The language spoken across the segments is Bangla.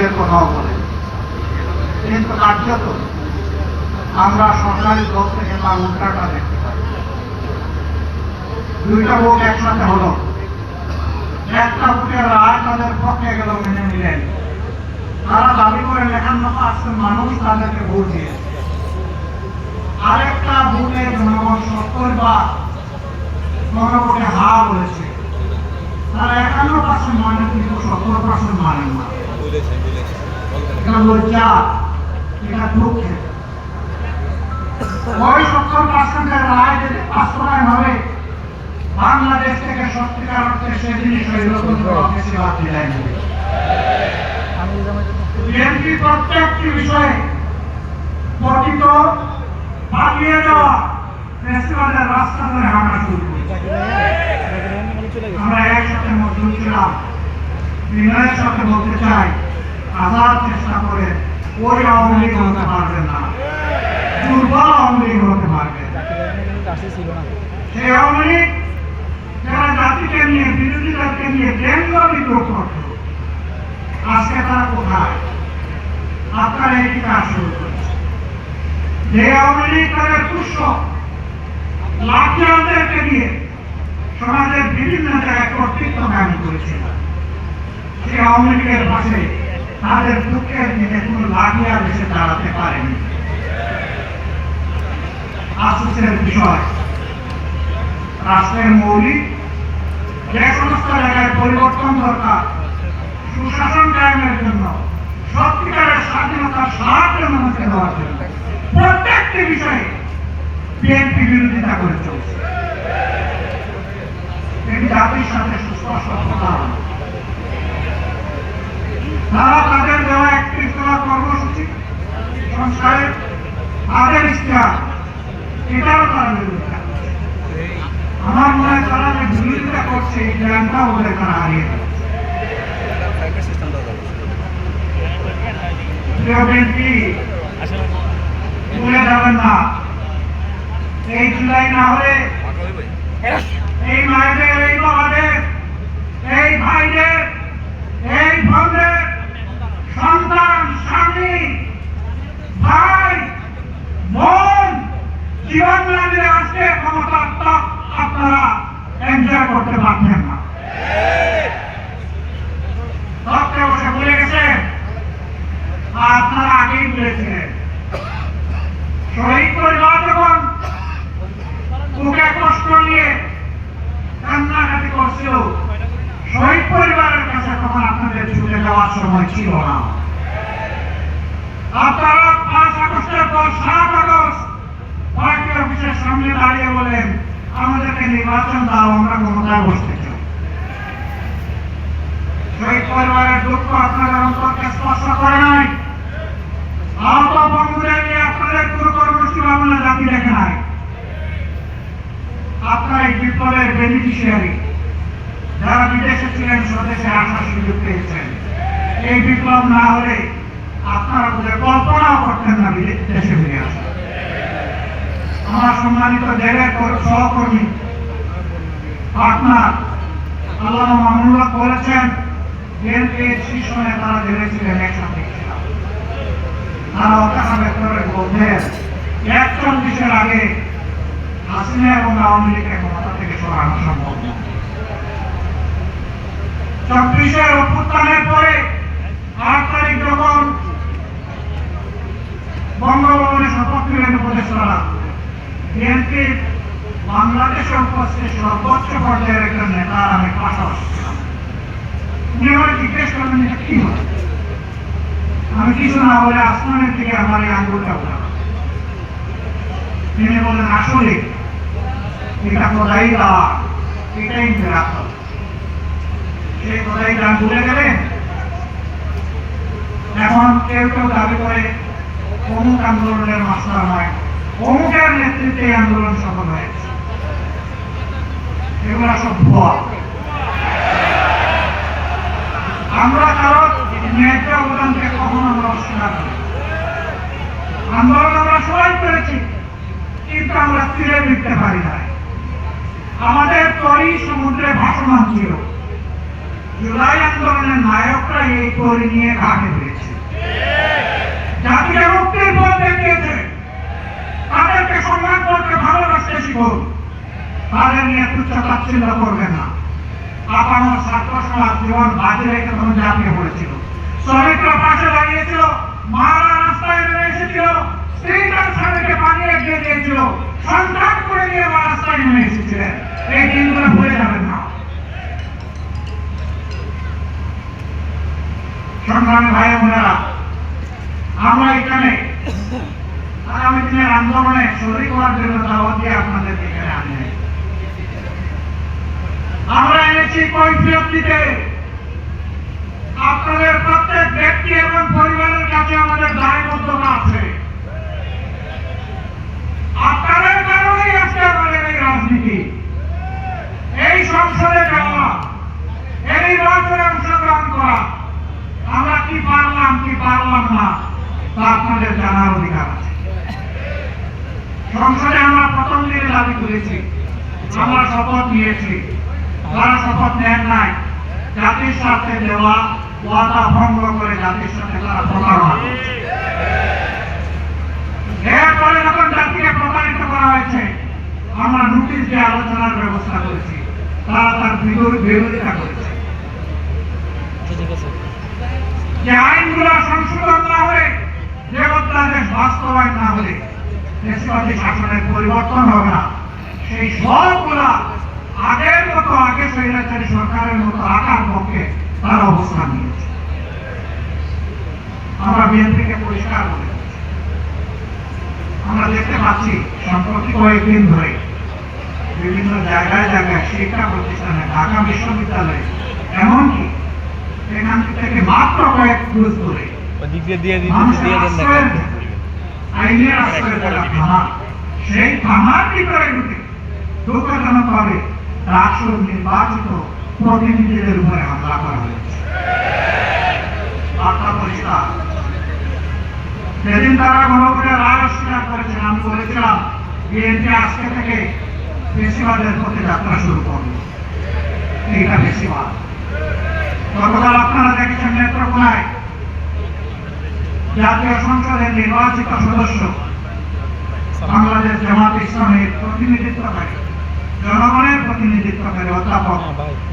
যুদ্ধের কথাও বলে, কিন্তু কার্যত আমরা সরকারি দল থেকে তার উল্টাটা দেখতে পাই। দুইটা ভোট একসাথে হলো, একটা ভোটের রায় তাদের পক্ষে গেল, মেনে নিলেন। তারা দাবি করে ৫৫% মানুষ তাদেরকে ভোট দিয়েছে। আরেকটা ভোটে জনগণ ৭০ গণভোটে হা বলেছে। তারা ৫১% মানে, কিন্তু ৭০% মানেন না। এটা লজ্জা, এটা দুঃখের। ওই ৭০%-এর রায় যদি বাস্তবায়ন হবে, বাংলাদেশ থেকে সত্যিকার অর্থে সেদিনই ফেসিবাদ বিদায় নেবে। বিএনপি প্রত্যেকটি বিষয়ে পতিত পালিয়ে যাওয়া ফেসিবাদের রাস্তা ধরে হাঁটা শুরু করেছে। আমরা একসাথে মজবুত ছিলাম। বিনয়ের সাথে বলতে চাই, আসার চেষ্টা করে ওই আওয়ামী লীগ হতে পারবেন না, দুর্বল আওয়ামী লীগ হতে পারবে। সেই আওয়ামী লীগ যারা জাতিকে নিয়ে, বিরোধীদেরকে নিয়ে ব্যঙ্গ বিদ্রোহ করত, আজকে তারা কোথায়? আপনারা এই কাজ শুরু করেছে। যে আওয়ামী লীগ তাদের পুষ্য লাঠিয়ালদেরকে নিয়ে সমাজের বিভিন্ন জায়গায় কর্তৃত্ব কায়েম করেছিল, সেই আওয়ামী লীগের পাশে তাদের দুঃখের দিনে কোন লাঠিয়াল এসে দাঁড়াতে পারেনি। আফসোসের বিষয়, রাষ্ট্রের মৌলিক যে সমস্ত জায়গায় পরিবর্তন দরকার, সুশাসন কায়েমের জন্য, সত্যিকারের স্বাধীনতার সাহায্য মানুষকে দেওয়ার জন্য, প্রত্যেকটি বিষয়ে বিএনপি বিরোধিতা করে চলছে। এটি জাতির সাথে সুস্পষ্ট কথা। তারা তাদের দেওয়া একটি কর্মসূচি সংস্কারের তাদের ইতিহাস, এটাও তারা বিরোধিতা করছে। আমার মনে হয় তারা যে বিরোধিতা করছে, এই জ্ঞানটা ওদের তারা হারিয়ে দেয়। ভুলে যাবেন না, এই জুলাই না হলে এই মায়েদের, এই বাবাদের, এই ভাইদের, এই বোনদের সন্তান, স্বামী, ভাই, বোন জীবন না দিলে আজকে ক্ষমতার তক আপনারা এনজয় করতে পারছেন না। তককে বসে ভুলে গেছেন, আপনারা আগেই বলেছিলেন। শহীদ পরিবার যখন বুকে কষ্ট নিয়ে কান্নাকাটি করছিল, শহীদ পরিবারের কাছে তখন আপনাদের ছুটে যাওয়ার সময় ছিল না। আপনারা ৫ আগস্টের পর ৭ আগস্ট পার্টি অফিসের সামনে দাঁড়িয়ে বলেন, আমাদেরকে নির্বাচন দাও, আমরা ক্ষমতায় বসতে চাই। শহীদ পরিবারের দুঃখ আপনাদের অন্তরকে স্পর্শ করে নাই। আহত বন্ধুদের নিয়ে আপনাদের কোনো কর্মসূচি বাংলা জাতি দেখে নাই। আপনারা এই বিপ্লবের বেনিফিশিয়ারি, যারা বিদেশে ছিলেন স্বদেশে আসার সুযোগ পেয়েছেন। এই বিপ্লব না হলে আপনারা বোধহয় কল্পনাও করতেন না দেশে ফিরে আসা। আমার সম্মানিত জেলের সহকর্মী পার্টনার আল্লামা মামুনুল্লাহ বলেছেন, বিএনপির শীর্ষ নেতারা জেলে ছিলেন, একসাথে ছিলাম। তারা অকাশা ভেতরের বলছেন ৪১-এর আগে হাসিনা এবং আওয়ামী লীগের ক্ষমতা থেকে সরানো সম্ভব না। ২৪-এর অভ্যুত্থানের পরে ৮ তারিখ যখন বঙ্গভবনে শপথ নিলেন উপদেষ্টারা, বিএনপির বাংলাদেশে উপস্থিত সর্বোচ্চ পর্যায়ের একজন নেতা, আমি পাশাপাশি ছিলাম। উনি আমার জিজ্ঞেস করলেন, কি হয়? আমি কিছু না বলে আসমানের দিকে আমার এই আঙ্গুলটা উঠালাম। তিনি বললেন, আসলে এটা খোদাই দেওয়া, এটাই মিরাকল। সেই খোদাই দান ভুলে গেলেন। এখন কেউ কেউ দাবি করে অমুক আন্দোলনের মাস্টার মাইন্ড, অমুকের নেতৃত্বে এই আন্দোলন সফল হয়েছে। এগুলো সব ভুয়া। আমরা কারো ন্যায্য অবদানকে কখনো আমরা অস্বীকার করি। আন্দোলন আমরা সবাই করেছি, কিন্তু আমরা স্থিরে লিখতে পারি না। আমাদের তরি সমুদ্রে ভাসমান ছিল। জুলাই আন্দোলনের নায়করা এই পরি নিয়ে ঘাটে পেয়েছে, জাতিকে মুক্তির পথ দেখিয়েছে। তাদেরকে সম্মান করতে ভালোবাসতে শিখুন, তাদের নিয়ে তুচ্ছ-তাচ্ছিল্য করবে না। আপামর ছাত্র সমাজ জীবন বাজি রেখে তখন ঝাঁপিয়ে পড়েছিল, শ্রমিকরা পাশে দাঁড়িয়েছিল, মারা রাস্তায় নেমে এসেছিল, স্ত্রী তার স্বামীকে পানি এগিয়ে দিয়েছিল, সন্তান করে নিয়ে রাস্তায় নেমে এসেছিলেন। এই দিনগুলো ভুলে যাবেন না। সংগ্রামী ভাই বোনেরা, আমরা এখানে আগামী দিনের আন্দোলনে শরীক হওয়ার জন্য দাওয়াত দিয়ে আপনাদের এখানে আনি। আমরা এনেছি কৈফিয়ত দিতে। আপনাদের প্রত্যেক ব্যক্তি এবং পরিবারের কাছে আমাদের দায়বদ্ধতা আছে। আপনাদের কারণেই আজকে আমাদের এই রাজনীতি, এই সংসদে যাওয়া, এই নির্বাচনে অংশগ্রহণ করা। আমরা কি পারলাম কি পারলাম না তা আপনাদের জানার অধিকার আছে। সংসদে আমরা প্রথম দিনে দাবি করেছি, আমরা শপথ নিয়েছি। যারা শপথ নেন নাই, জাতির সাথে দেওয়া ওয়াদা ভঙ্গ করে জাতির সাথে তারা প্রতারণা করছে। এরপরে যখন জাতিকে প্রতারিত করা হয়েছে, আমরা নোটিশ দিয়ে আলোচনার ব্যবস্থা করেছি, তারা তার বিরোধিতা করেছে। যে আইনগুলো সংশোধন না হলে, যে অধ্যাদেশ বাস্তবায়ন না হলে দেশবাসী শাসনের পরিবর্তন হবে না। সেই সবগুলা আগের মতো, আগে স্বৈরাচারী সরকারের মতো রাখার পক্ষে তারা অবস্থান নিয়েছে। আমরা বিএনপিকে পরিষ্কার করে আমরা দেখতে পাচ্ছি সম্প্রতি কয়েকদিন ধরে বিভিন্ন জায়গায় জায়গায় শিক্ষা প্রতিষ্ঠানে, ঢাকা বিশ্ববিদ্যালয়ে, এমনকি এখান থেকে মাত্র কয়েক ক্রুজ করে আইনের আশ্রয় দেওয়া থানা, সেই থানার ভিতরে ঢুকে দুঃখজনকভাবে রাষ্ট্র নির্বাচিত প্রতিনিধিদের উপরে হামলা করা হয়েছে। বার্তা পরিষ্কার। যেদিন তারা গণভোটের রায় অস্বীকার করেছেন, আমি বলেছিলাম বিএনপি আজকে থেকে বেশিবাদের পথে যাত্রা শুরু করবে। এইটা বেশিবাদ। গতকাল আপনারা দেখেছেন নেত্রকোনায় জাতীয় সংসদের নির্বাচিত সদস্য, বাংলাদেশ জামাত ইসলামের প্রতিনিধিত্বকারী, জনগণের প্রতিনিধিত্বকারী অধ্যাপক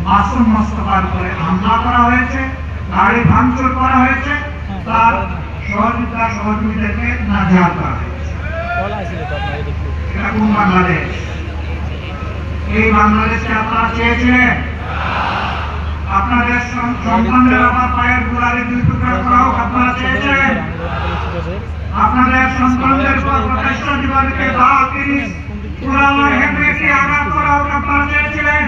মাসুম মোস্তফার উপরে হামলা করা হয়েছে, গাড়ি ভাঙচুর করা হয়েছে, তার সহযোগীদেরকে নাজেহাল করা হয়েছে। এটা কোন বাংলাদেশ? এই বাংলাদেশকে আপনারা চেয়েছিলেন? আপনাদের সন্তানদের আবার পায়ের গোড়ালি দুই টুকরা করা হোক আপনারা চেয়েছিলেন? আপনাদের সন্তানদের পর প্রতিষ্ঠা দিবসকে দাও, তিরিশ পুরানোর হেডরেকে আঘাত করা হোক আপনারা চেয়েছিলেন?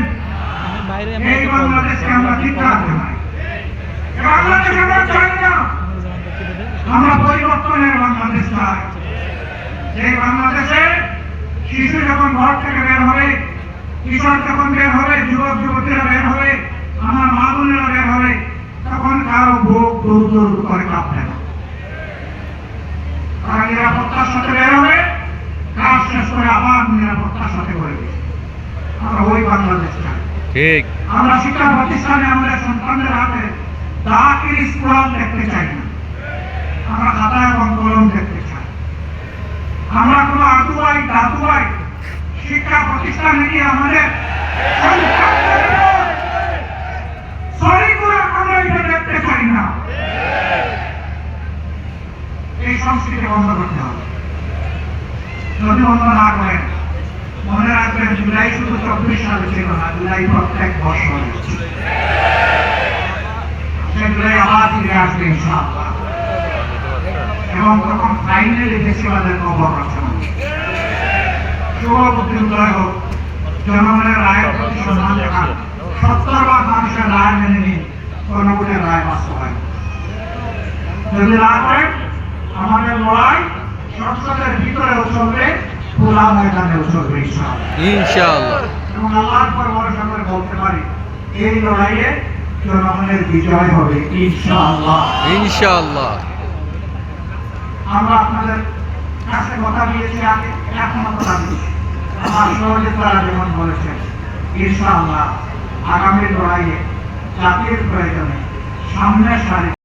এই বাংলাদেশকে আমরা ধিক্কার জানাই। বাংলাদেশ আমরা চাই না। আমরা পরিবর্তনের বাংলাদেশ চাই। এই বাংলাদেশে শিশু যখন ঘর থেকে বের হবে, কিশোর যখন বের হবে, যুবক যুবতীরা বের হবে, আমার মা বোনেরা বের হবে, তখন কারো বুক দূর দূর করে কাঁপবে না। তারা নিরাপত্তার সাথে বের হবে, কাজ শেষ করে আবার নিরাপত্তার সাথে করবে। আমরা ওই বাংলাদেশ চাই। ঠিক। আমরা শিক্ষা প্রতিষ্ঠানে আমাদের সন্তানদের হাতে দাখিল স্কুল দেখতে চাই না। আমরা খাতা এবং কলম দেখতে চাই। আমরা কোনো আদুবাই দাদুবাই শিক্ষা প্রতিষ্ঠানে গিয়ে আমাদের দেখতে চাই না। এই সংস্কৃতি বন্ধ করতে হবে। যদি বন্ধ না করেন, মনে রাখবেন জুলাই শুধু 24 সালে ছিল না, জুলাই প্রত্যেক বছর সেগুলোই আবার ফিরে আসবে ইনশাআল্লাহ। এবং তখন ফাইনালি দেশবাদের খবর রচনা শুভ বুদ্ধিউদয় হোক। জনগণের রায়ের প্রতি সম্মান দেখান, 70% মানুষের রায় মেনে নিন, জনগণের রায় বাস্তবায়ন। যদি না করেন, আমাদের লড়াই সংসদের ভিতরেও চলবে, খোলা ময়দানেও চলবে ইনশাআল্লাহ। এবং আল্লাহর পর ভরসা করে বলতে পারি, এই লড়াইয়ে জনগণের বিজয় হবে ইনশাআল্লাহ ইনশাআল্লাহ। আমরা আপনাদের কাছে কথা দিয়েছি, আগে এখনো কথা দিচ্ছি। আমার সহযোগিতারা যেমন বলেছেন, ইনশাআল্লাহ আগামী লড়াইয়ে জাতির প্রয়োজনে সামনের সারি